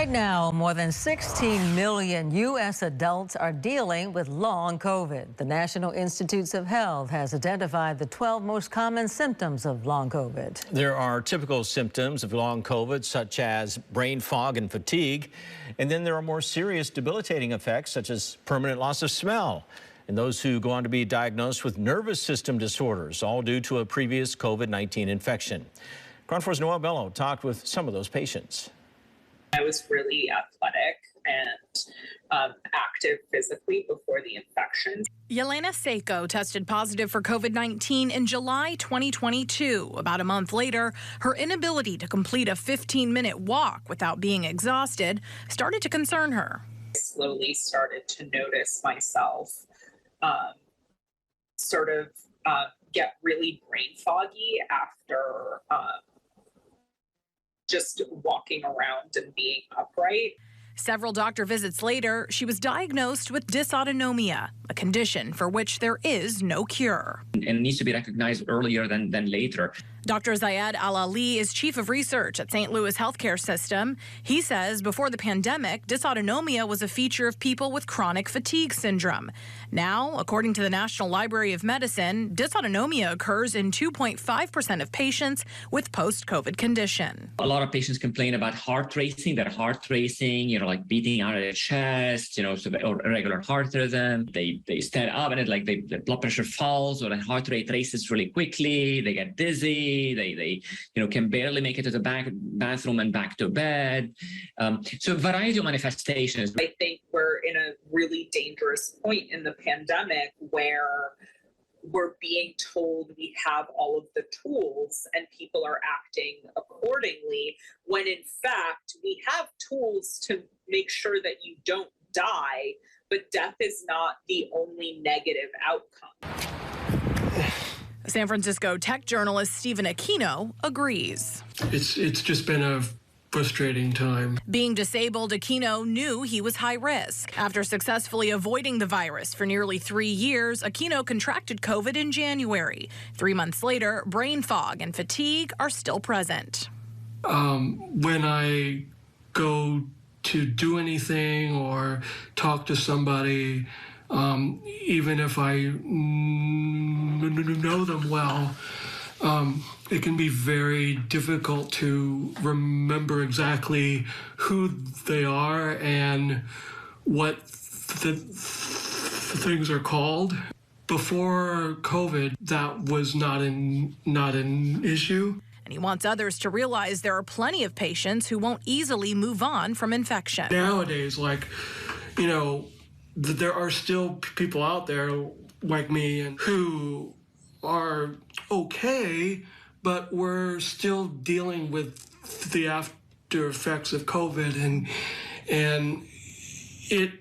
Right now, more than 16 million U.S. adults are dealing with long COVID. The National Institutes of Health has identified the 12 most common symptoms of long COVID. There are typical symptoms of long COVID, such as brain fog and fatigue. And then there are more serious debilitating effects, such as permanent loss of smell. And those who go on to be diagnosed with nervous system disorders, all due to a previous COVID-19 infection. Ground Force Noelle Bellow talked with some of those patients. I was really athletic and active physically before the infection. Yelena Seiko tested positive for COVID-19 in July 2022. About a month later, her inability to complete a 15-minute walk without being exhausted started to concern her. I slowly started to notice myself get really brain foggy after just walking around and being upright. Several doctor visits later, she was diagnosed with dysautonomia, a condition for which there is no cure. And it needs to be recognized earlier than later. Dr. Zayed Al-Ali is chief of research at St. Louis Healthcare System. He says before the pandemic, dysautonomia was a feature of people with chronic fatigue syndrome. Now, according to the National Library of Medicine, dysautonomia occurs in 2.5% of patients with post-COVID condition. A lot of patients complain about heart racing, like beating out of their chest, so irregular heart rhythm. They stand up and their blood pressure falls, or the heart rate races really quickly. They get dizzy. They can barely make it to the bathroom and back to bed. So a variety of manifestations. I think we're in a really dangerous point in the pandemic where we're being told we have all of the tools and people are acting accordingly, when in fact we have tools to make sure that you don't die, but death is not the only negative outcome. San Francisco tech journalist Stephen Aquino agrees. It's just been a frustrating time. Being disabled, Aquino knew he was high risk. After successfully avoiding the virus for nearly 3 years, Aquino contracted COVID in January. 3 months later, brain fog and fatigue are still present. When I go to do anything or talk to somebody, even if I know them well, it can be very difficult to remember exactly who they are and what the things are called. Before COVID, that was not an issue. And he wants others to realize there are plenty of patients who won't easily move on from infection. Nowadays, there are still people out there like me and who are okay, but we're still dealing with the after effects of COVID, and it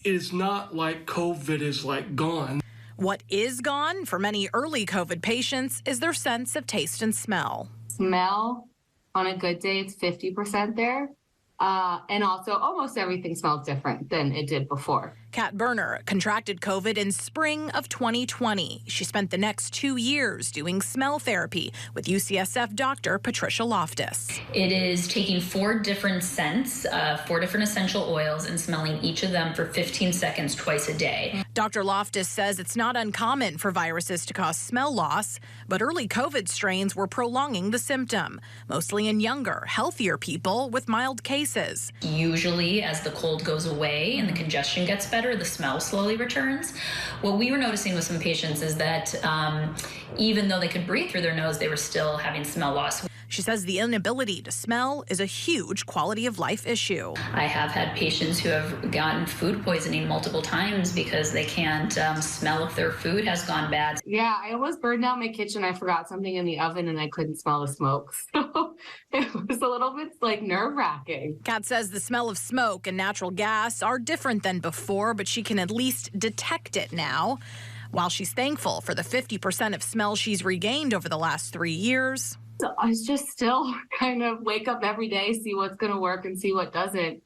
is not like COVID is gone. What is gone for many early COVID patients is their sense of taste and smell. Smell, on a good day, it's 50% there. And also, almost everything smells different than it did before. Kat Berner contracted COVID in spring of 2020. She spent the next 2 years doing smell therapy with UCSF doctor Patricia Loftus. It is taking 4 different scents, 4 different essential oils, and smelling each of them for 15 seconds twice a day. Dr. Loftus says it's not uncommon for viruses to cause smell loss, but early COVID strains were prolonging the symptom, mostly in younger, healthier people with mild cases. Usually, as the cold goes away and the congestion gets better, the smell slowly returns. What we were noticing with some patients is that even though they could breathe through their nose, they were still having smell loss. She says the inability to smell is a huge quality of life issue. I have had patients who have gotten food poisoning multiple times because they can't smell if their food has gone bad. Yeah, I almost burned down my kitchen. I forgot something in the oven and I couldn't smell the smoke. So it was a little bit nerve-wracking. Kat says the smell of smoke and natural gas are different than before, but she can at least detect it now. While she's thankful for the 50% of smell she's regained over the last 3 years. So I just still kind of wake up every day, see what's going to work and see what doesn't.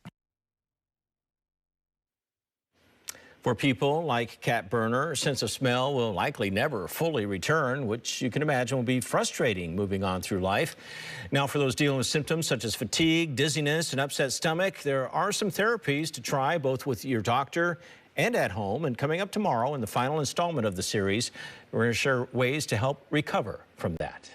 For people like Kat Berner, a sense of smell will likely never fully return, which you can imagine will be frustrating moving on through life. Now, for those dealing with symptoms such as fatigue, dizziness, and upset stomach, there are some therapies to try both with your doctor and at home. And coming up tomorrow in the final installment of the series, we're going to share ways to help recover from that.